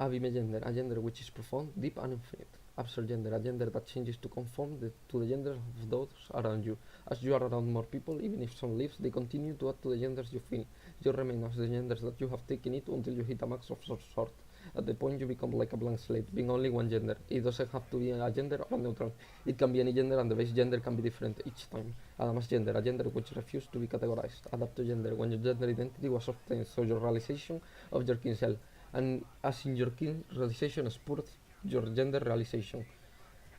Abime gender, a gender which is profound, deep and infinite. Absurd gender, a gender that changes to conform to the genders of those around you. As you are around more people, even if some leaves, they continue to add to the genders you feel. You remain as the genders that you have taken it until you hit a max of some sort. At the point you become like a blank slate, being only one gender. It doesn't have to be a gender or neutral. It can be any gender and the base gender can be different each time. Adamas gender, a gender which refused to be categorized. Adapt to gender, when your gender identity was obtained through your realization of your kin cell. And as in your kin realization spurred your gender realization.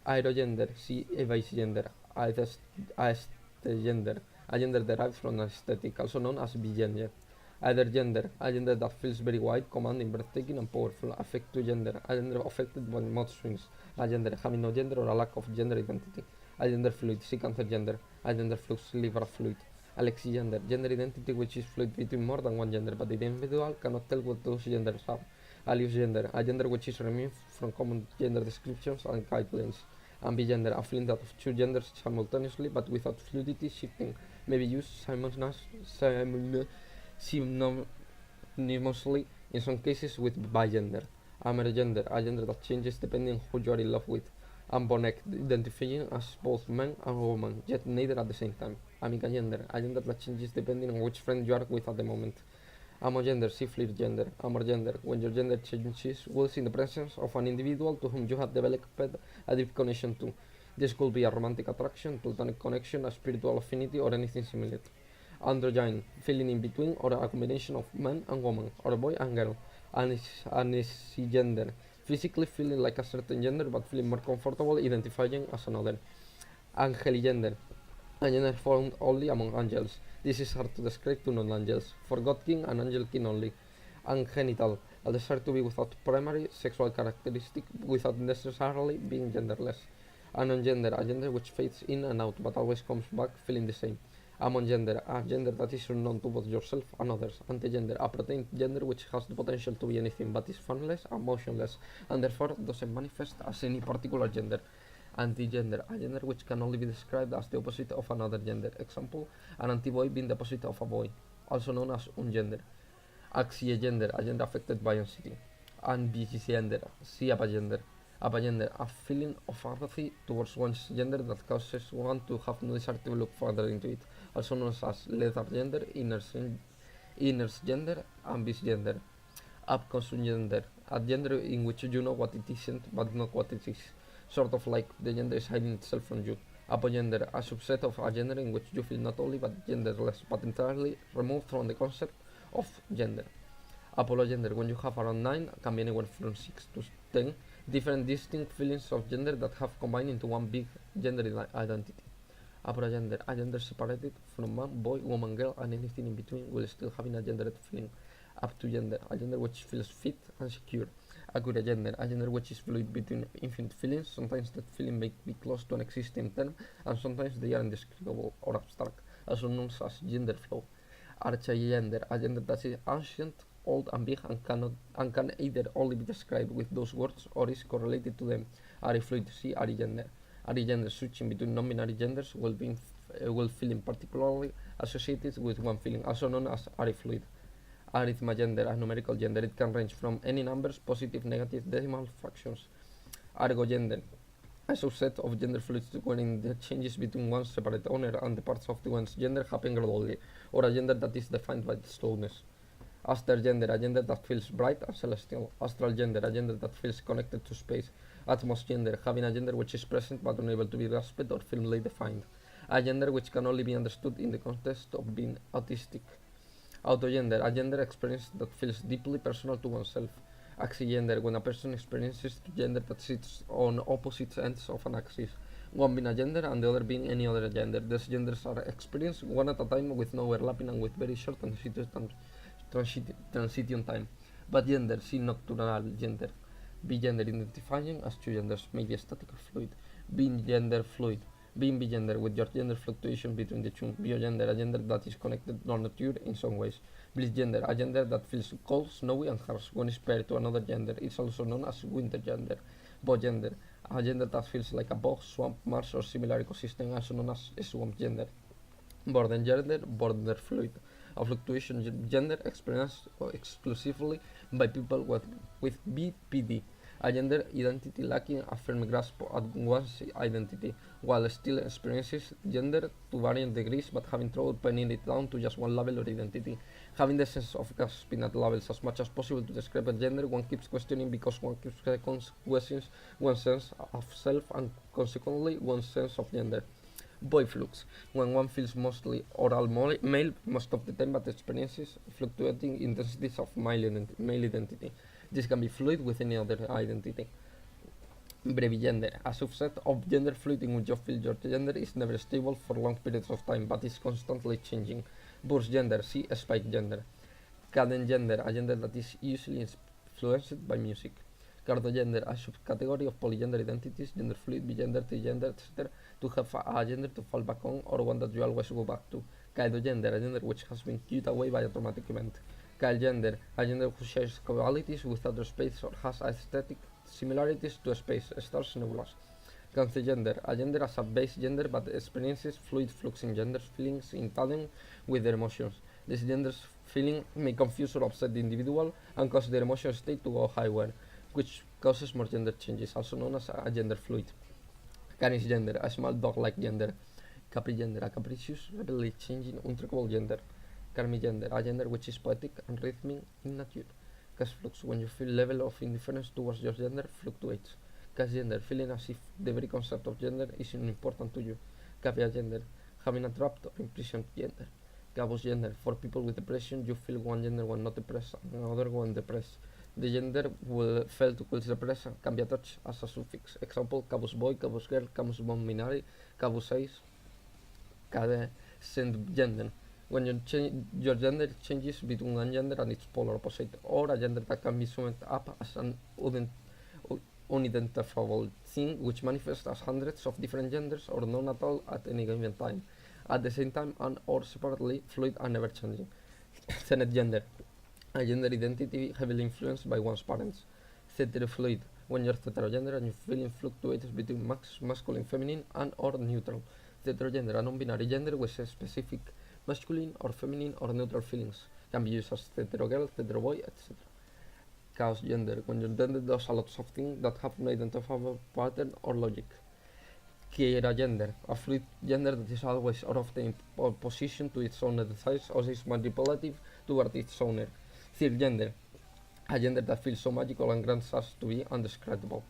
Aerogender, see a base gender. Aesthegender, a gender derived from aesthetic, also known as bigender. Either gender, a gender that feels very wide, commanding, breathtaking, and powerful. Affect to gender, a gender affected by mood swings. A gender having no gender or a lack of gender identity. A gender fluid, see cancer gender. A gender flux, liver fluid. Alexi gender, gender identity which is fluid between more than one gender, but the individual cannot tell what those genders are. Alias gender, a gender which is removed from common gender descriptions and guidelines. Ambigender, a feeling that of two genders simultaneously, but without fluidity shifting, may be used synonymously in some cases with bigender. Amergender, a gender that changes depending on who you are in love with. Ambonect, identifying as both man and woman, yet neither at the same time. Amica gender, a gender that changes depending on which friend you are with at the moment. Amogender, see flirt gender. Amor gender, when your gender changes whilst in the presence of an individual to whom you have developed a deep connection to. This could be a romantic attraction, platonic connection, a spiritual affinity, or anything similar. Androgyne, feeling in between or a combination of man and woman, or boy and girl. Anisgender, physically feeling like a certain gender but feeling more comfortable identifying as another. Angeligender, a gender found only among angels. This is hard to describe to non-angels. For God king and angel king only. Ungenital, a desire to be without primary sexual characteristic without necessarily being genderless. Anon gender, a gender which fades in and out but always comes back feeling the same. Amon gender, a gender that is unknown to both yourself and others. Antigender, a protein gender which has the potential to be anything but is formless and motionless, and therefore doesn't manifest as any particular gender. Antigender, a gender which can only be described as the opposite of another gender. Example, an anti-boy being the opposite of a boy, also known as ungender. Axiegender, a gender affected by anxiety. Ambigender, see apagender. Apagender, a feeling of apathy towards one's gender that causes one to have no desire to look further into it, also known as leather gender, inner gender, and bisgender. Abconsumgender, a gender in which you know what it isn't but not what it is, sort of like the gender is hiding itself from you. Apogender, a subset of a gender in which you feel not only but genderless, but entirely removed from the concept of gender. Apologender, when you have around 9, can be anywhere from 6 to 10 different distinct feelings of gender that have combined into one big gender identity. Aprogender, a gender separated from man, boy, woman, girl, and anything in between while still having a gendered feeling. Up to gender, a gender which feels fit and secure. Acura gender, a gender which is fluid between infinite feelings. Sometimes that feeling may be close to an existing term, and sometimes they are indescribable or abstract, also known as gender flow. Archagender, a gender that is ancient, old and big and can either only be described with those words or is correlated to them. Arifluid, see Arigender. Arigender, switching between non-binary genders will feeling particularly associated with one feeling, also known as arifluid. Arithmagender, a numerical gender, it can range from any numbers, positive, negative, decimal fractions. Argogender, a subset of gender fluids wherein the changes between one's separate owner and the parts of one's gender happen gradually, or a gender that is defined by slowness. Aster gender, a gender that feels bright and celestial. Astral gender, a gender that feels connected to space. Atmos gender, having a gender which is present but unable to be grasped or firmly defined. A gender which can only be understood in the context of being autistic. Autogender, a gender experience that feels deeply personal to oneself. Axigender, when a person experiences gender that sits on opposite ends of an axis, one being a gender and the other being any other gender. These genders are experienced one at a time with no overlapping and with very short transition time. But gender, see nocturnal gender. Bigender, identifying as two genders, may be static or fluid. Being gender fluid. Being bigender, with your gender fluctuation between the two. Biogender, a gender that is connected to nature in some ways. Bliss-gender, a gender that feels cold, snowy and harsh when paired to another gender. It's also known as winter gender. Bogender, a gender that feels like a bog, swamp, marsh or similar ecosystem, also known as swamp gender. Border gender, border fluid. a fluctuation gender experienced exclusively by people with BPD, a gender identity lacking a firm grasp at one's identity, while still experiences gender to varying degrees but having trouble pinning it down to just one level or identity. Having the sense of grasping at levels as much as possible to describe a gender, one keeps questioning because one keeps questioning one's sense of self and consequently one's sense of gender. Boy flux, when one feels mostly oral male most of the time but experiences fluctuating intensities of male identity. This can be fluid with any other identity. Brevigender, a subset of gender fluid in which you feel your gender is never stable for long periods of time but is constantly changing. Burst gender, see spike gender. Cadent gender, a gender that is usually influenced by music. Cardogender, a subcategory of polygender identities, gender fluid, bigender, trigender, etc., to have a gender to fall back on or one that you always go back to. Kaidogender, a gender which has been cued away by a traumatic event. Kyle gender, a gender who shares qualities with outer space or has aesthetic similarities to space, stars, nebulas. Cancer gender, a gender as a base gender but experiences fluid flux in gender's feelings in tandem with their emotions. This gender's feeling may confuse or upset the individual and cause their emotional state to go higher, which causes more gender changes, also known as a gender fluid. Canis gender, a small dog-like gender. Capri gender, a capricious, rapidly changing, untrackable gender. Karmi gender, a gender which is poetic and rhythmic in nature. Cash flux, when your level of indifference towards your gender fluctuates. Cash gender, feeling as if the very concept of gender is unimportant to you. Cavia gender, having a trapped or imprisoned gender. Cabus gender, for people with depression, you feel one gender when not depressed and another when depressed. The gender will fail to quench depression can be attached as a suffix. Example, cabus boy, cabus girl, cabus non binary, cabus ace, cadescent gender. When your gender changes between one gender and its polar opposite, or a gender that can be summed up as an unidentifiable thing which manifests as hundreds of different genders or none at all at any given time, at the same time and or separately, fluid and never changing. Zenet gender, a gender identity heavily influenced by one's parents. Heterofluid, when you're heterogender and your feeling fluctuates between masculine, feminine and or neutral. Heterogender, a non-binary gender with a specific masculine or feminine or neutral feelings, can be used as hetero girl, hetero boy, etc. Chaos gender, when your gender does a lot of things that have no identifiable pattern or logic. Chiera gender, a fluid gender that is always or often in opposition to its own desires or is manipulative toward its owner. Third gender, a gender that feels so magical and grants us to be undescribable.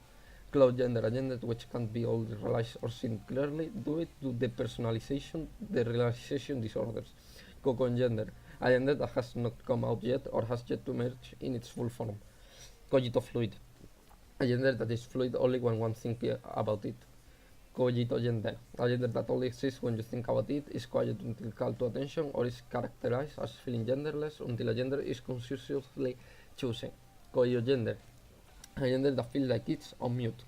Cloud gender, a gender which can't be all realized or seen clearly due to depersonalization, the realization disorders. Cocon gender, a gender that has not come out yet or has yet to emerge in its full form. Cogito fluid, a gender that is fluid only when one thinks about it. Cogito gender, a gender that only exists when you think about it, is quiet until called to attention, or is characterized as feeling genderless until a gender is consciously chosen. Coio gender, a gender that feels like it's on mute.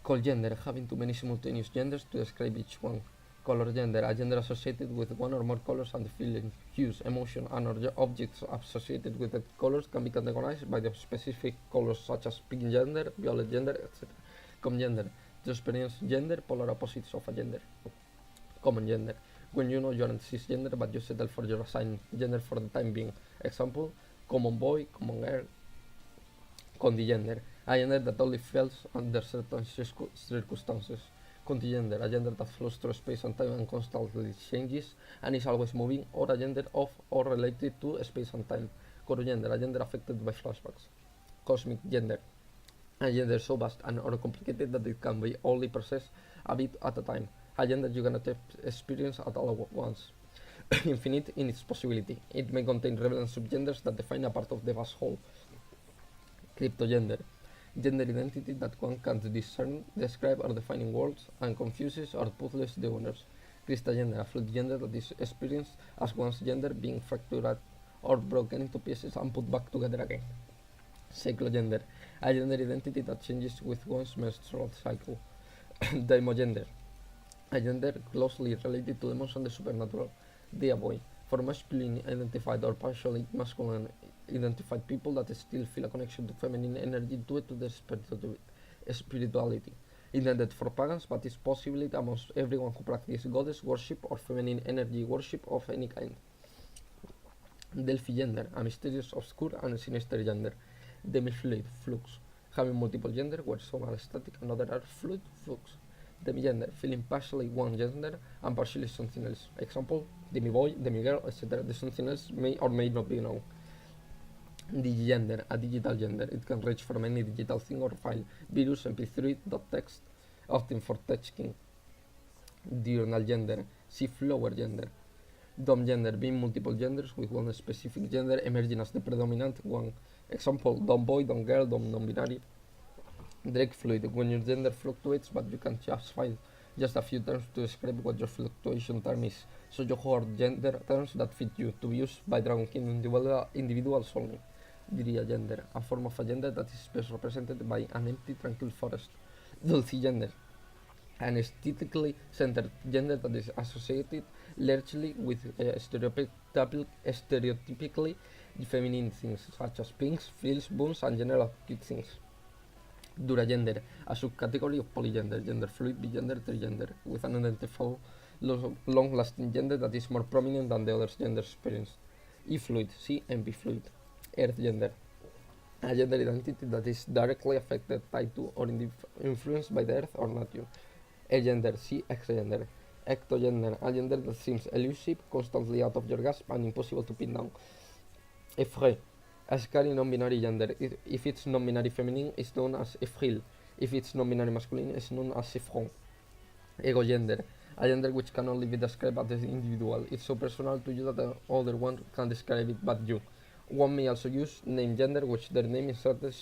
Call gender, having too many simultaneous genders to describe each one. Color gender, a gender associated with one or more colors and the feeling, hues, emotion, and objects associated with the colors can be categorized by the specific colors such as pink gender, violet gender, etc. Com gender, to experience gender, polar opposites of a gender. Common gender, when you know you aren't cisgender but you settle for your assigned gender for the time being. Example, common boy, common girl. Condigender, a gender that only fails under certain circumstances. Contigender, a gender that flows through space and time and constantly changes and is always moving, or a gender of or related to space and time. Corogender, a gender affected by flashbacks. Cosmic gender, a gender so vast and or complicated that it can be only processed a bit at a time. A gender you cannot experience at all at once. Infinite in its possibility. It may contain relevant subgenders that define a part of the vast whole. Cryptogender, gender identity that one can't discern, describe or define in words and confuses or puzzles the owners. Crystagender, a fluid gender that is experienced as one's gender being fractured or broken into pieces and put back together again. Cyclogender, a gender identity that changes with one's menstrual cycle. Daimogender, a gender closely related to demons and the supernatural. Diaboy, for masculine identified or partially masculine identified people that still feel a connection to feminine energy due to their spirituality. Intended for pagans, but is possibly amongst everyone who practices goddess worship or feminine energy worship of any kind. Delphi gender, a mysterious, obscure, and sinister gender. Demi-fluid, flux, having multiple gender where some are static and others are fluid, flux. Demigender, feeling partially one gender and partially something else. Example, demi-boy, demi-girl, etc. The something else may or may not be known. Digigender, a digital gender. It can range from any digital thing or file, virus, mp3, .text, often for texting. Diurnal gender, see flower gender. Dom gender, being multiple genders with one specific gender emerging as the predominant one. Example, dom boy, dom girl, dom non-binary. Drake fluid, when your gender fluctuates but you can just find just a few terms to describe what your fluctuation term is, so you hoard gender terms that fit you, to be used by Dragon King individuals only. Diria gender, a form of a gender that is best represented by an empty, tranquil forest. Dulci gender, an aesthetically centered gender that is associated largely with stereotypically feminine things such as pinks, frills, boons, and general cute things. Duragender, a subcategory of polygender, gender fluid, bigender, trigender, with an identifiable long-lasting gender that is more prominent than the other genders experienced. E-fluid, see NP fluid. Earth gender, a gender identity that is directly affected, tied to, or influenced by the earth or nature. Agender, see X-gender. Ectogender, a gender that seems elusive, constantly out of your grasp, and impossible to pin down. Effray, a scary non-binary gender. If it's non-binary feminine, it's known as Efril. If it's non-binary masculine, it's known as Efron. Ego gender, a gender which can only be described as the individual. It's so personal to you that the other one can describe it but you. One may also use name gender, which their name inserted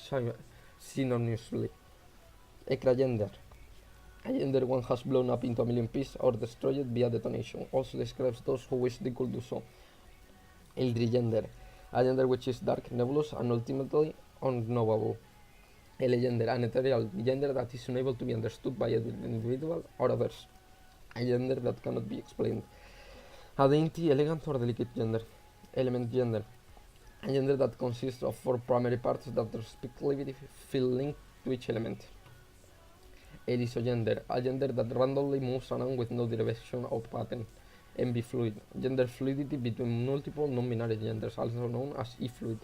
synonymously. Ecragender, a gender one has blown up into a million pieces or destroyed via detonation. Also describes those who wish they could do so. Eldrigender, a gender which is dark, nebulous, and ultimately unknowable. Elegender, an ethereal gender that is unable to be understood by either the individual or others. A gender that cannot be explained. A dainty, elegant, or delicate gender. Element gender, a gender that consists of 4 primary parts that respectively feel linked to each element. Erisogender, a gender that randomly moves around with no direction or pattern. Ambifluid, gender fluidity between multiple non-binary genders, also known as E-fluid.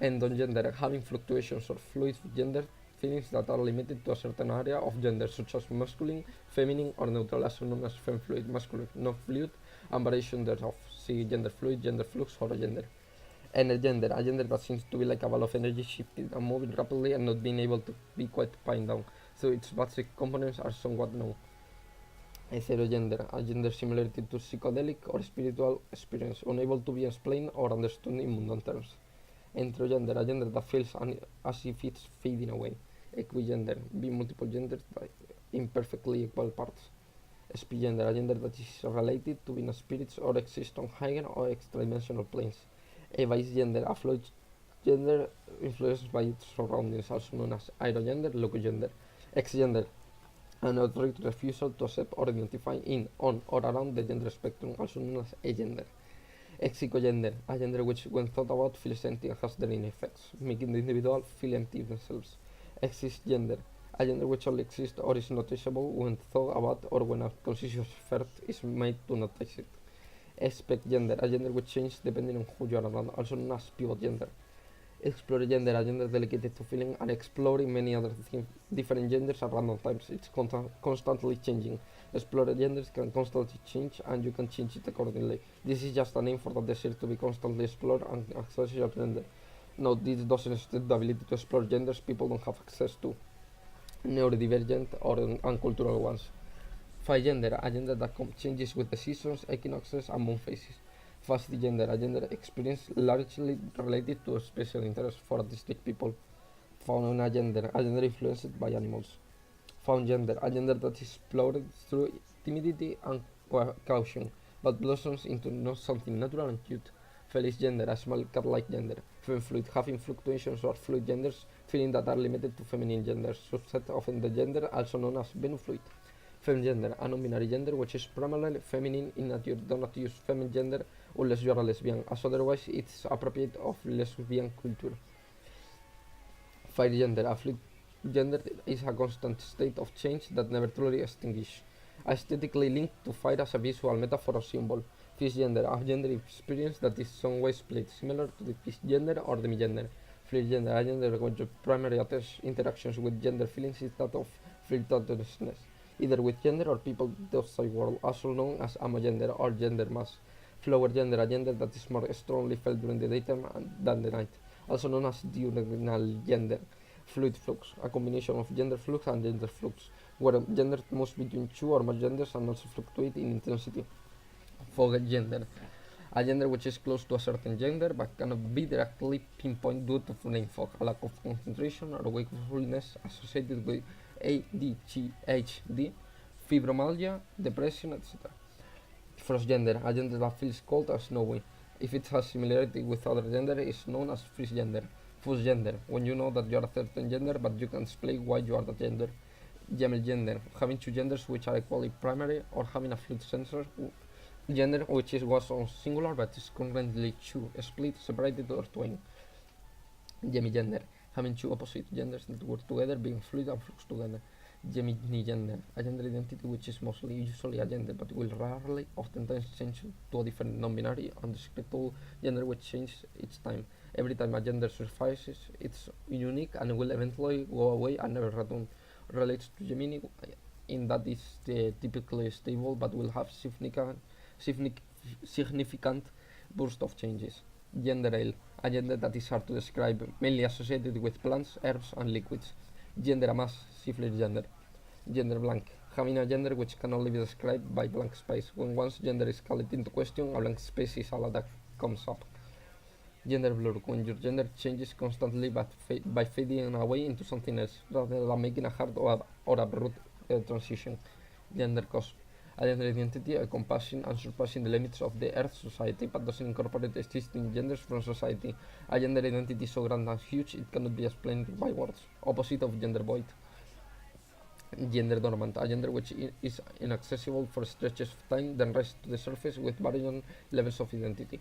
Endogender, having fluctuations or fluid gender feelings that are limited to a certain area of gender, such as masculine, feminine, or neutral, also known as femfluid, masculine, non-fluid, and variation thereof. See gender fluid, gender flux, or gender. Energender, a gender that seems to be like a ball of energy shifting and moving rapidly and not being able to be quite pinned down, so its basic components are somewhat known. Etheogender, a gender similar to psychedelic or spiritual experience, unable to be explained or understood in mundane terms. Entrogender, a gender that feels as if it's fading away. Equigender, being multiple genders in perfectly equal parts. Spigender, a gender that is related to being spirits or exist on higher or extra-dimensional planes. Vice gender, a fluid gender influenced by its surroundings, also known as aerogender, locogender. X-gender, an outright refusal to accept or identify in, on, or around the gender spectrum, also known as agender. Exicogender, a gender which, when thought about, feels empty and has draining effects, making the individual feel empty themselves. Exist-gender, a gender which only exists or is noticeable when thought about or when a conscious effort is made to notice it. Expect gender, a gender which changes depending on who you are around, also known as pivot gender. Explore gender, a gender dedicated to feeling and exploring many other different genders at random times. It's constantly changing. Explored genders can constantly change and you can change it accordingly. This is just a name for the desire to be constantly explored and access your gender. No, this doesn't state the ability to explore genders people don't have access to, neurodivergent or uncultural ones. Phygender, a gender that changes with the seasons, equinoxes, and moon phases. Fast gender, a gender experience largely related to special interest for artistic people. Fauna gender, a gender influenced by animals. Faun gender, a gender that is explored through timidity and caution, but blossoms into something natural and cute. Felis gender, a small cat-like gender. Femfluid, having fluctuations or fluid genders, feeling that are limited to feminine genders, subset of the gender also known as venufluid. Femgender, a non-binary gender which is primarily feminine in nature. Do not use feminine gender unless you are a lesbian, as otherwise it's appropriate of lesbian culture. Fire gender, a fluid gender is a constant state of change that never truly extinguishes. Aesthetically linked to fire as a visual metaphor or symbol. Cisgender, a gender experience that is some way split, similar to the cisgender or demigender. Flirtgender, a gender where your primary interactions with gender feelings is that of flirtatiousness, either with gender or people the outside world, also known as amogender or gender mass. Flower gender, a gender that is more strongly felt during the daytime than the night, also known as diurnal gender. Fluid flux, a combination of gender flux and gender flux, where gender moves between two or more genders and also fluctuate in intensity. Fog gender, a gender which is close to a certain gender but cannot be directly pinpointed due to brain fog, a lack of concentration or wakefulness associated with ADHD, fibromyalgia, depression, etc. Frost gender, a gender that feels cold or snowy. If it has similarity with other gender, is known as freeze gender. Fuzz gender, when you know that you are a certain gender but you can explain why you are that gender. Gemel gender, having two genders which are equally primary, or having a fluid sensor gender which was on singular but is currently two, split, separated, or twain. Gemigender, having two opposite genders that work together, being fluid and flux together. Geminigender, a gender identity which is mostly usually a gender but will rarely, oftentimes change to a different non-binary, undescribable gender which changes each time. Every time a gender surfaces, it's unique and will eventually go away and never return. Relates to Gemini in that it's typically stable but will have significant burst of changes. Gender ale, a gender that is hard to describe, mainly associated with plants, herbs, and liquids. Gender amass, syphilis gender. Gender blank, having a gender which can only be described by blank space. When one's gender is called into question, a blank space is all that comes up. Gender blur, when your gender changes constantly but by fading away into something else, rather than making a hard or abrupt transition. Gender cosp, a gender identity encompassing and surpassing the limits of the Earth society but doesn't incorporate existing genders from society. A gender identity so grand and huge it cannot be explained by words. Opposite of gender void. Gender dormant, a gender which is inaccessible for stretches of time, then rises to the surface with varying levels of identity.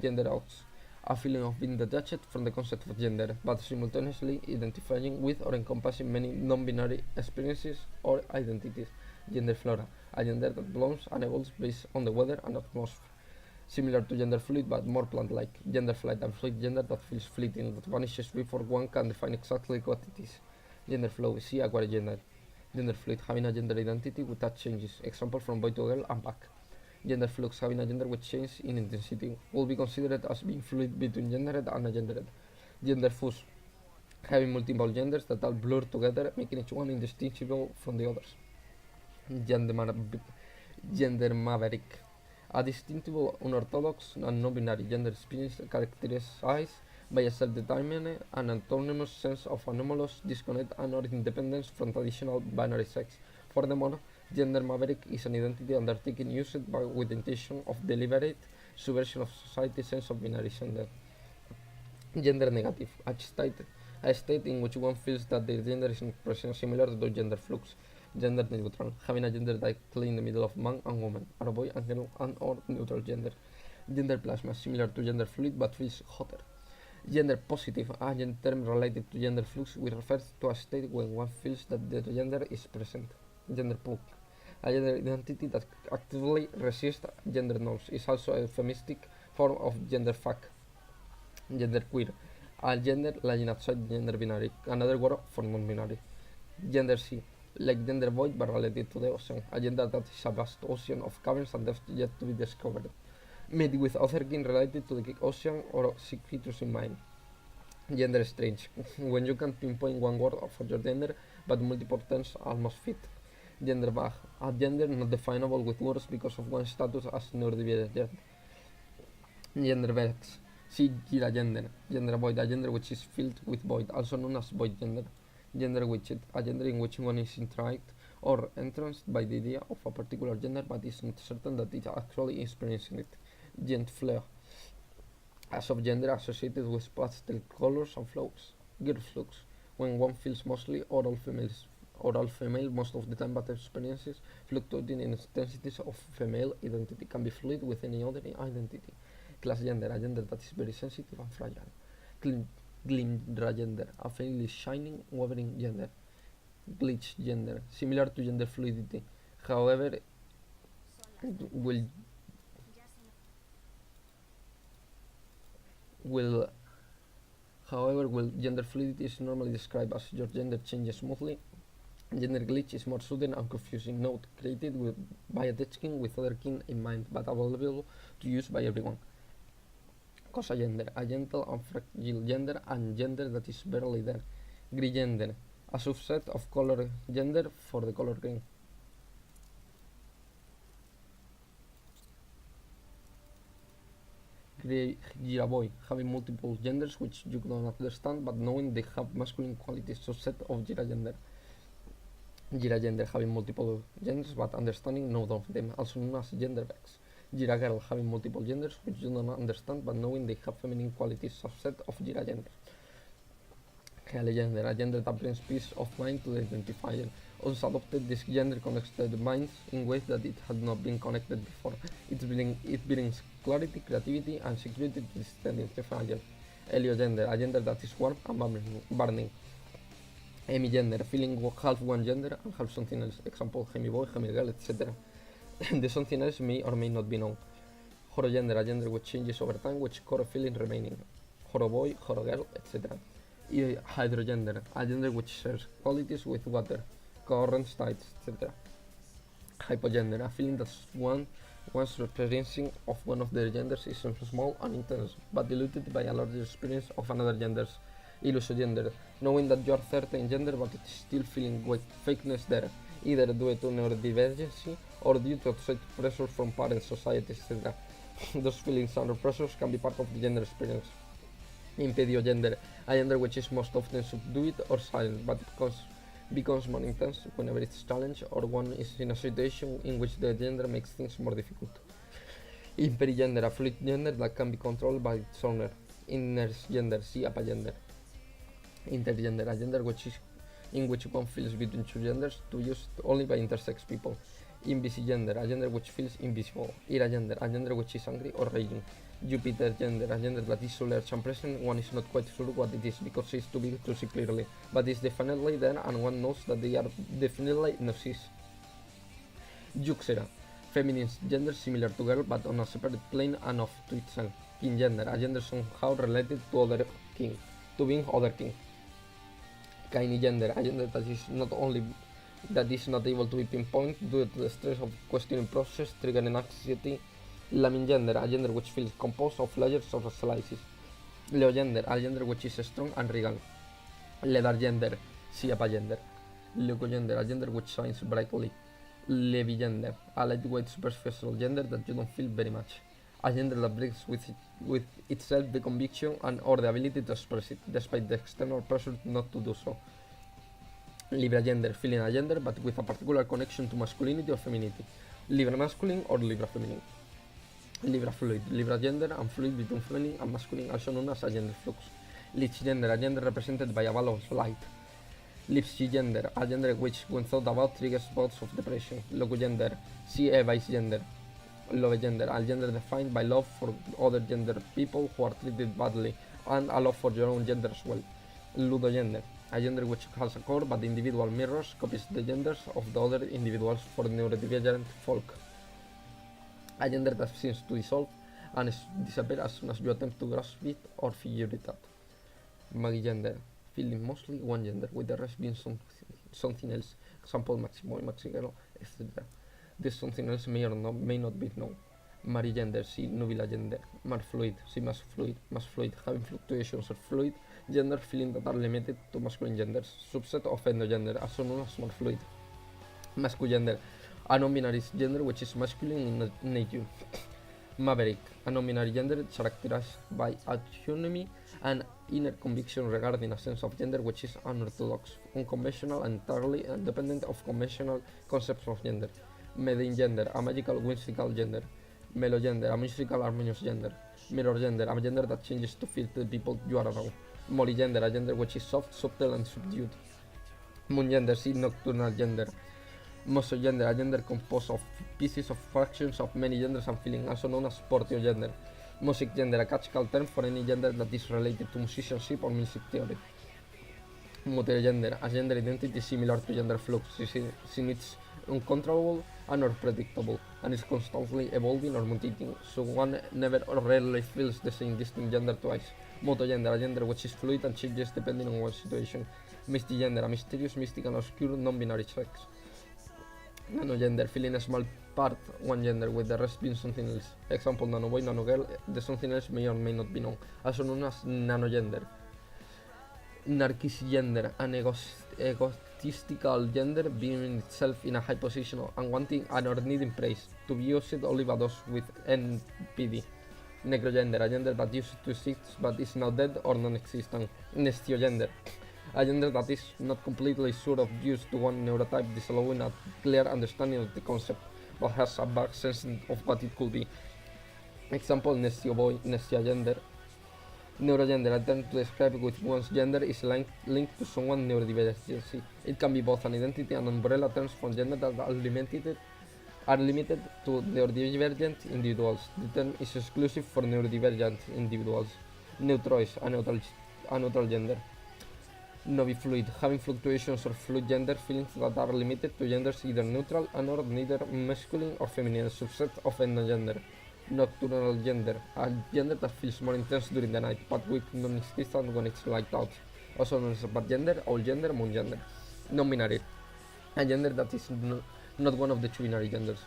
Gender outs, a feeling of being detached from the concept of gender, but simultaneously identifying with or encompassing many non-binary experiences or identities. Gender flora, a gender that blooms and evolves based on the weather and atmosphere. Similar to gender fluid but more plant-like. Gender flight, a fluid gender that feels fleeting, that vanishes before one can define exactly what it is. Gender flow, see aquatic gender. Gender fluid, having a gender identity with that changes. Example from boy to girl and back. Gender flux, having a gender with change in intensity, will be considered as being fluid between gendered and agendered. Gender fuzz, having multiple genders that are blurred together, making each one indistinguishable from the others. Gender maverick, a distinctive, unorthodox, and non-binary gender experience characterized by a self-determined and autonomous sense of anomalous disconnect and or independence from traditional binary sex. Furthermore, gender maverick is an identity undertaken used with the intention of deliberate subversion of society's sense of binary gender. Gender negative, a state in which one feels that their gender is in expression similar to gender flux. Gender neutral, having a gender directly in the middle of man and woman, or boy and girl, and or neutral gender. Gender plasma, similar to gender fluid but feels hotter. Gender positive, a term related to gender flux, which refers to a state when one feels that their gender is present. Gender punk, a gender identity that actively resists gender norms, is also a euphemistic form of gender fuck. Gender queer, a gender lying outside gender binary, another word for non-binary. Gender sea, like gender void but related to the ocean, a gender that is a vast ocean of caverns and depths yet to be discovered, made with other kin related to the ocean or sea creatures in mind. Gender strange, when you can pinpoint one word for your gender but multiple terms almost fit. Gender vague, a gender not definable with words because of one's status as neurodivergent. Gender vex, see gira gender. Gender void, a gender which is filled with void, also known as void gender. Gender widget, a gender in which one is intrigued or entranced by the idea of a particular gender but is not certain that it actually experiencing it. Gent flare, a subgender associated with pastel colors and flows. Girl flux, when one feels mostly oral female most of the time but experiences fluctuating in intensities of female identity, can be fluid with any other identity. Class gender, a gender that is very sensitive and fragile. Glimdra gender, a faintly shining, wavering gender. Glitch gender, similar to gender fluidity, however, it will will gender fluidity is normally described as your gender changes smoothly. Gender glitch is more sudden and confusing. Note, created by attached kin with other kin in mind, but available to use by everyone. Cosa gender, a gentle and fragile gender, and gender that is barely there. Grey gender, a subset of color gender for the color green. Gira boy, having multiple genders which you don't understand, but knowing they have masculine qualities, subset of gira gender. Gira gender, having multiple genders but understanding none of them, also known as gender vex. Gira girl, having multiple genders which you don't understand but knowing they have feminine qualities, subset of gira gender. Hele gender, a gender that brings peace of mind to the identifier. Once adopted, this gender connects the minds in ways that it had not been connected before. It brings clarity, creativity, and security to this identifier. Helio gender, a gender that is warm and burning. Hemi gender, feeling half one gender and half something else. Example, hemi boy, hemi girl, etc. The something else may or may not be known. Horo gender, a gender which changes over time, which core feeling remaining. Horo boy, horo girl, etc. Hydrogender, a gender which shares qualities with water, currents, tides, etc. Hypogender, a feeling that one's experiencing of one of their genders is small and intense, but diluted by a larger experience of another gender's. Illusogender, knowing that you are certain gender but it's still feeling fakeness there, either due to neurodivergency or due to outside pressures from parents, society, etc. Those feelings and pressures can be part of the gender experience. Impediogender, a gender which is most often subdued or silent, but becomes more intense whenever it's challenged or one is in a situation in which the gender makes things more difficult. Imperigender, a fluid gender that can be controlled by its owner. Inner's gender, see apagender. Intergender, a gender in which one feels between two genders, to use only by intersex people. Invisigender, a gender which feels invisible. Iragender, a gender which is angry or raging. Jupiter gender, a gender that is so large and present, one is not quite sure what it is because it's too big to see clearly, but it's definitely there and one knows that they are definitely narcissists. Juxera, feminine gender similar to girl but on a separate plane and off to itself. King gender, a gender somehow related to other king, to being other king. Kaini gender, a gender that is not able to be pinpointed due to the stress of questioning process triggering anxiety. Lamin gender, a gender which feels composed of layers of slices. Leo gender, a gender which is strong and regal. Ledar gender, Siapa gender. Leuco gender, a gender which shines brightly. Levi gender, a lightweight superficial gender that you don't feel very much. A gender that brings with itself the conviction and or the ability to express it, despite the external pressure not to do so. Libra gender, feeling a gender but with a particular connection to masculinity or femininity. Libra masculine or Libra feminine. Libra fluid, Libra gender and fluid between feminine and masculine, also known as a gender flux. Lich gender, a gender represented by a ball of light. Lipsy gender, a gender which, when thought about, triggers bouts of depression. Loco gender, vice gender. Love gender, a gender defined by love for other gender people who are treated badly, and a love for your own gender as well. Ludo gender, a gender which has a core but the individual mirrors, copies the genders of the other individuals for neurodivergent folk. A gender that seems to dissolve and disappear as soon as you attempt to grasp it or figure it out. Magi gender, feeling mostly one gender, with the rest being something else. Example, maxi boy, maxi girl, etc. This something else may not be known. Mari gender, see nubila gender. Mar fluid, see mass fluid, having fluctuations of fluid gender feeling that are limited to masculine genders. Subset of endogender, also known as mar fluid. Masculine gender, a non-binary gender which is masculine in nature. Maverick, a non-binary gender characterized by autonomy and inner conviction regarding a sense of gender which is unorthodox, unconventional, and entirely independent of conventional concepts of gender. Medin gender, a magical whimsical gender. Melo gender, a musical harmonious gender. Mirror gender, a gender that changes to fit the people you are around. Molly gender, a gender which is soft, subtle, and subdued. Moon gender, see nocturnal gender. Moso gender, a gender composed of pieces of fractions of many genders and feeling, also known as portio gender. Music gender, a catch-all term for any gender that is related to musicianship or music theory. Muter gender, a gender identity similar to gender flux, since it's uncontrollable and unpredictable, and is constantly evolving or mutating, so one never or rarely feels the same distinct gender twice. Mutogender, a gender which is fluid and changes depending on one's situation. Mistigender, a mysterious, mystic and obscure non-binary sex. Nanogender, filling a small part one gender with the rest being something else. Example, nanoboy, nanogirl, the something else may or may not be known, also known as nanogender. Narcissgender, an egotistical gender being itself in a high position and wanting and or needing praise, to be used only by those with NPD. Necrogender, a gender that used to exist but is now dead or non-existent. Nestiogender, a gender that is not completely sure of due to one neurotype, disallowing a clear understanding of the concept, but has a vague sense of what it could be. Example, Nestioboy, Nestiagender. Neurogender, a term to describe with one's gender, is linked to someone's neurodivergency. It can be both an identity and umbrella terms for gender that are limited to neurodivergent individuals. The term is exclusive for neurodivergent individuals. Neutrois, a neutral gender. Novifluid, having fluctuations or fluid gender feelings that are limited to genders either neutral and/or neither masculine or feminine, a subset of endogender. Nocturnal gender, a gender that feels more intense during the night, but weak, non-existent when it's light out, also known as bad gender, old gender, moon gender. Non-binary, a gender that is not one of the two binary genders.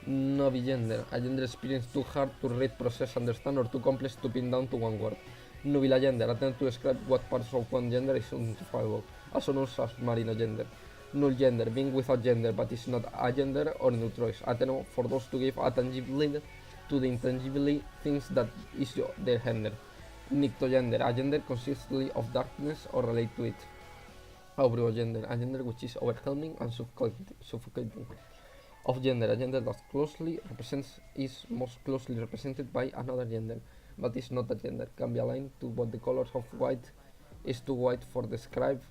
Novigender, a gender experience too hard to read, process, understand, or too complex to pin down to one word. Nubila gender, a term to describe what parts of one gender is identifiable, also known as marinogender. Null gender, being without gender but is not a gender or neutrois, a term for those to give a tangibility to the intangibly things that is their gender. Nyctogender, a gender consistently of darkness or relate to it. Aubrogender, a gender which is overwhelming and suffocating. Of gender, a gender that is most closely represented by another gender, but is not a gender, can be aligned to what the colors of white is too white to describe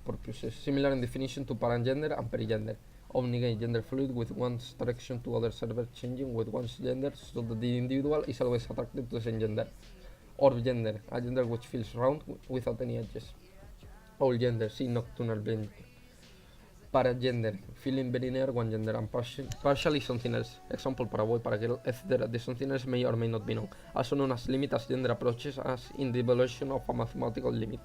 purposes. Similar in definition to paragender and perigender. Omnigate, gender fluid with one's direction to other server changing with one's gender so that the individual is always attracted to the same gender. Orb gender, a gender which feels round without any edges. All gender, see nocturnal blend. Paragender, feeling very near one gender and partially something else. Example, para boy, para girl, etc. The something else may or may not be known, also known as limit as gender approaches as in the evolution of a mathematical limit.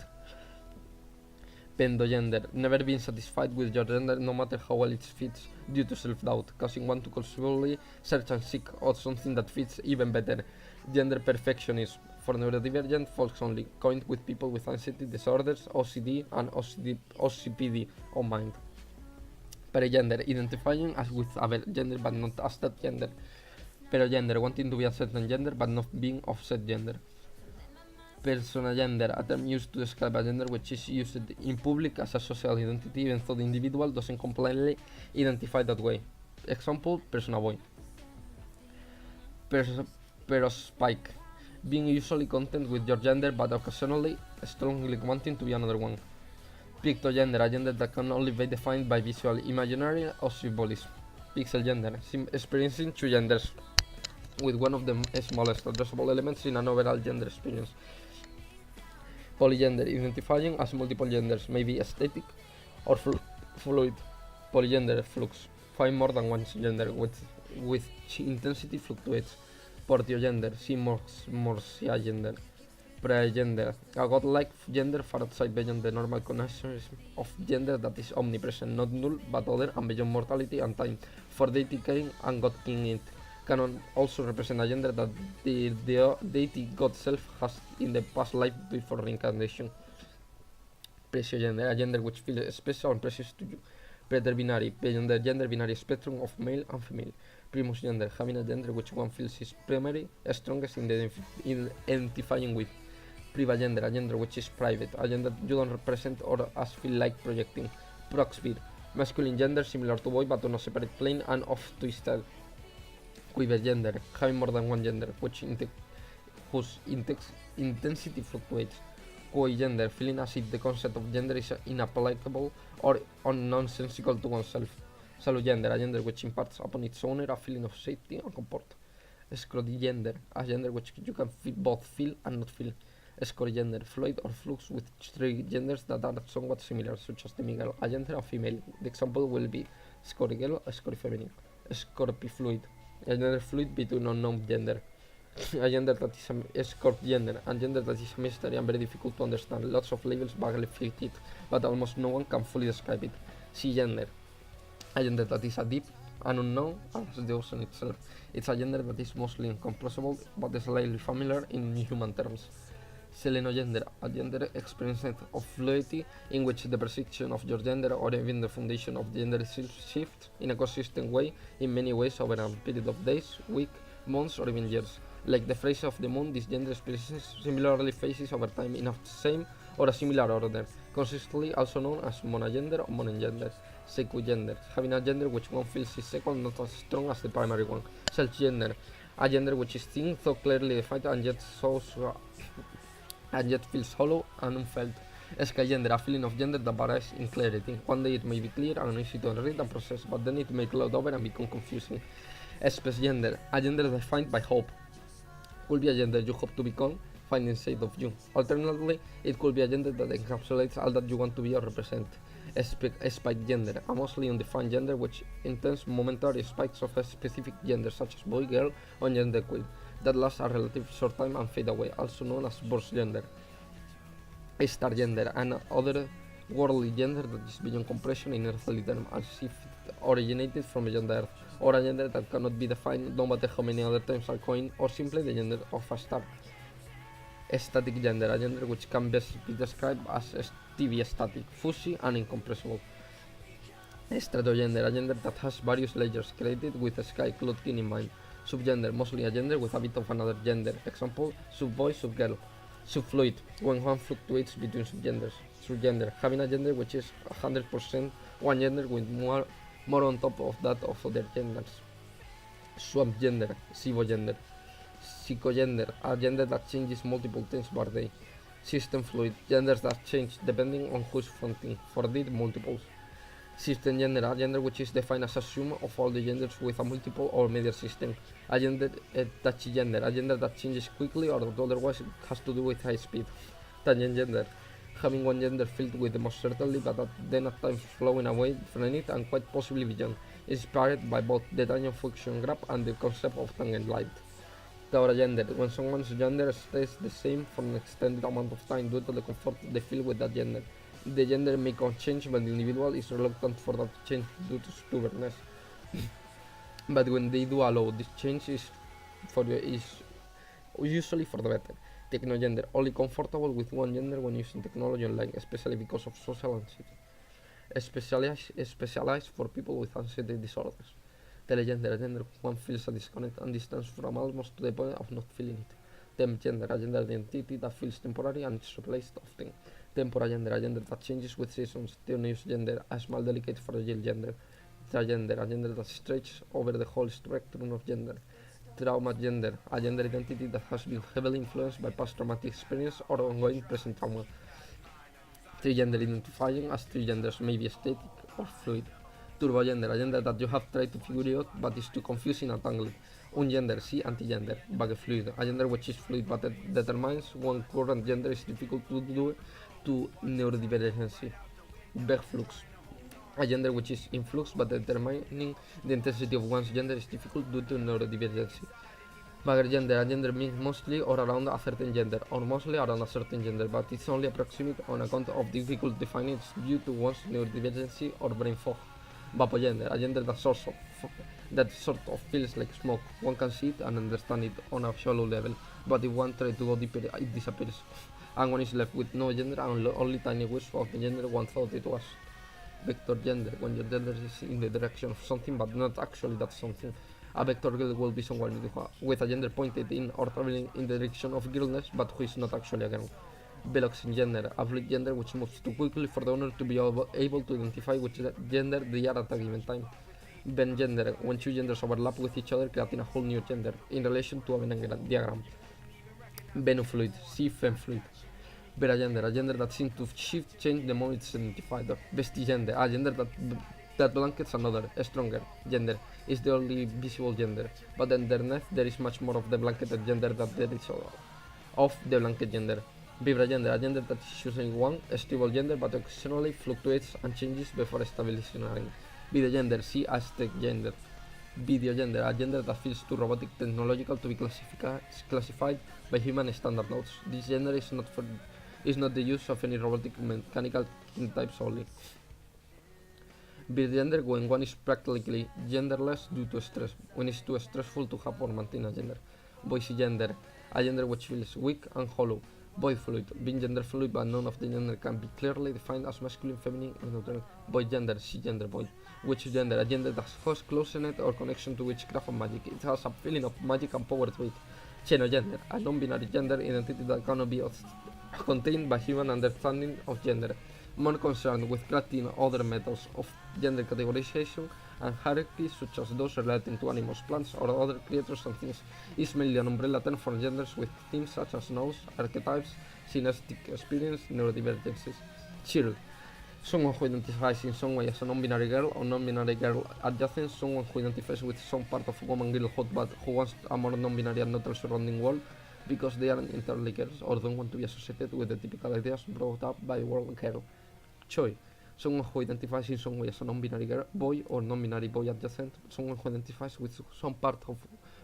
Pendogender, never being satisfied with your gender no matter how well it fits due to self-doubt, causing one to constantly search and seek out something that fits even better. Gender perfectionism, for neurodivergent folks only, coined with people with anxiety disorders, OCD and OCPD on mind. Perigender, identifying as with a gender but not as that gender. Perogender, wanting to be a certain gender but not being of said gender. Personagender, a term used to describe a gender which is used in public as a social identity even though the individual doesn't completely identify that way. Example, persona boy. Perospike, being usually content with your gender but occasionally strongly wanting to be another one. Pictogender, a gender that can only be defined by visual imaginary or symbolism. Pixel gender, experiencing two genders, with one of the smallest addressable elements in an overall gender experience. Polygender, identifying as multiple genders, may be static or fluid. Polygender, flux, find more than one gender, with intensity fluctuates. Portiogender, see Morsia gender. Praegender, a godlike gender far outside beyond the normal connoissance of gender that is omnipresent, not null but other and beyond mortality and time, for deity caring and God king it. Can also represent a gender that the deity God self has in the past life before reincarnation. Preciogender, a gender which feels special and precious to you. Preterbinary, beyond the gender binary spectrum of male and female. Primus gender, having a gender which one feels is primary, strongest in identifying with. Privagender, a gender which is private, a gender you don't represent or as feel like projecting. Proxsphere, masculine gender similar to boy but on a separate plane and off twisted. Quivergender, having more than one gender, whose intensity fluctuates. Coigender, feeling as if the concept of gender is inapplicable or nonsensical to oneself. Salugender, a gender which imparts upon its owner a feeling of safety and comfort. Scrotigender, a gender which you can both feel and not feel. Score gender, fluid or flux with three genders that are somewhat similar, such as demigirl, a gender, a female. The example will be score girl, score feminine. Scorpi fluid, a gender fluid between unknown gender. A gender that is a scorp gender, a gender that is a mystery and very difficult to understand. Lots of labels vaguely fit it, but almost no one can fully describe it. Cisgender, a gender that is a deep and unknown as the ocean itself. It's a gender that is mostly incomprehensible but slightly familiar in human terms. Selenogender, a gender experienced of fluidity in which the perception of your gender or even the foundation of gender shifts in a consistent way in many ways over a period of days, weeks, months or even years. Like the phase of the moon, this gender experiences similarly phases over time in a same or a similar order, consistently also known as monogender or monogender. Sequogender, having a gender which one feels is second, not as strong as the primary one. Self-gender, a gender which is thin, though clearly defined, and yet feels hollow and unfelt. Skygender, a feeling of gender that varies in clarity. One day it may be clear and easy to read and process, but then it may cloud over and become confusing. Space gender, a gender defined by hope. Could be a gender you hope to become, finding inside of you. Alternatively, it could be a gender that encapsulates all that you want to be or represent. Spike gender, a mostly undefined gender which intends momentary spikes of a specific gender such as boy, girl, or gender queer that last a relatively short time and fade away, also known as burst gender. Star gender, an otherworldly gender that is beyond comprehension in earthly terms, as if it originated from beyond the earth, or a gender that cannot be defined no matter how many other terms are coined, or simply the gender of a star. Static gender, a gender which can best be described as TV static, fuzzy and incompressible. Stratogender, a gender that has various layers created with a sky clothing in mind. Subgender, mostly a gender with a bit of another gender. Example, subboy, subgirl. Subfluid, when one fluctuates between subgenders. Subgender, having a gender which is 100% one gender with more on top of that of other genders. Swamp gender, Sivogender. Psychogender, a gender that changes multiple times per day. System fluid, genders that change depending on who's fronting, for indeed multiples. System gender, a gender which is defined as a sum of all the genders with a multiple or medial system. A gender, touchy gender, a gender that changes quickly or that otherwise it has to do with high speed. Tangent gender, having one gender filled with the most certainty but then at times flowing away from it and quite possibly beyond, inspired by both the tangent function graph and the concept of tangent light. Taura gender, when someone's gender stays the same for an extended amount of time due to the comfort they feel with that gender. The gender may change, but the individual is reluctant for that change due to stubbornness. But when they do allow, this change is usually for the better. Technogender, only comfortable with one gender when using technology online, especially because of social anxiety. Specialized for people with anxiety disorders. Telegender, a gender one feels a disconnect and distance from almost to the point of not feeling it. Temp gender, a gender identity that feels temporary and is replaced often. Tempora gender, a gender that changes with seasons. Teneus gender, a small delicate fragile gender. Tragender, a gender that stretches over the whole spectrum of gender. Trauma gender, a gender identity that has been heavily influenced by past traumatic experience or ongoing present trauma. Trigender, identifying as three genders, may be static or fluid. Turbogender, a gender that you have tried to figure out but is too confusing and tangled. Ungender, see antigender. Bagefluid, a gender which is fluid but determines one current gender is difficult to do to neurodivergency. Bergflux, a gender which is in flux but determining the intensity of one's gender is difficult due to neurodivergency. Gender, a gender means mostly or around a certain gender, or mostly around a certain gender, but it's only approximate on account of difficult defining it due to one's neurodivergency or brain fog. Vapogender, a gender that sort of feels like smoke. One can see it and understand it on a shallow level, but if one tries to go deeper, it disappears. And one is left with no gender and only tiny wisp of the gender one thought it was. Vector gender, when your gender is in the direction of something but not actually that something. A vector girl will be someone with a gender pointed in or traveling in the direction of girlness but who is not actually a girl. Veloxing gender, a fluid gender which moves too quickly for the owner to be able to identify which gender they are at a given time. Venn gender, when two genders overlap with each other creating a whole new gender in relation to a Venn diagram. Venufluid, see femfluid. Vera gender, a gender that seems to change the moment it's identified. Vestigender, a gender that blankets another, stronger gender, is the only visible gender, but underneath there is much more of the blanketed gender than there is of the blanket gender. Vibra gender, a gender that is choosing one stable gender but occasionally fluctuates and changes before stabilizing again. Video gender, see Aztec gender. Video gender, a gender that feels too robotic technological to be classified by human standard nodes. This gender is not the use of any robotic mechanical types only. Video gender, when one is practically genderless due to stress, when it's too stressful to have or maintain a gender. Voice gender, a gender which feels weak and hollow. Boy fluid, being gender fluid but none of the gender can be clearly defined as masculine, feminine, or neutral. Boy gender, cisgender boy. Witch gender, a gender that has closeness or connection to witchcraft and magic. It has a feeling of magic and power to it. Xenogender, a non-binary gender identity that cannot be contained by human understanding of gender. More concerned with creating other methods of gender categorization and hierarchies such as those relating to animals, plants, or other creatures and things, is mainly an umbrella term for genders with themes such as nodes, archetypes, synesthetic experience, neurodivergences. Chill, someone who identifies in some way as a non-binary girl or non-binary girl adjacent, someone who identifies with some part of woman girlhood but who wants a more non-binary and neutral surrounding world because they aren't entirely girls or don't want to be associated with the typical ideas brought up by the word girl. Choi, someone who identifies in some way as a non-binary girl, boy or non-binary boy adjacent, someone who identifies with some part of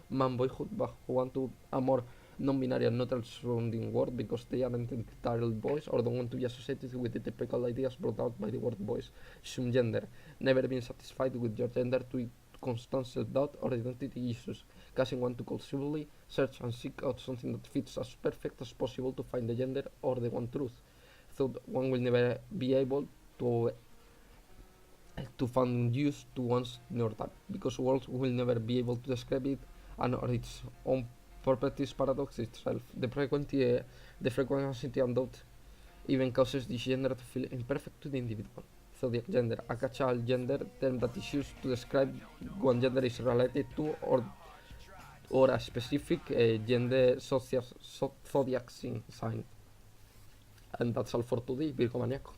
man boyhood but who want to a more non-binary and neutral surrounding world because they aren't entirely boys or don't want to be associated with the typical ideas brought out by the word boys. Gender, never being satisfied with your gender to constant self-doubt or identity issues, causing one to constantly search and seek out something that fits as perfect as possible to find the gender or the one truth. So one will never be able to find use to one's neurotype because words will never be able to describe it and or its own properties paradox itself. The frequency and doubt even causes this gender to feel imperfect to the individual. Zodiac gender, a catch-all gender term that is used to describe one gender is related to or a specific gender zodiac sign. And that's all for today, Virgo Maniaco.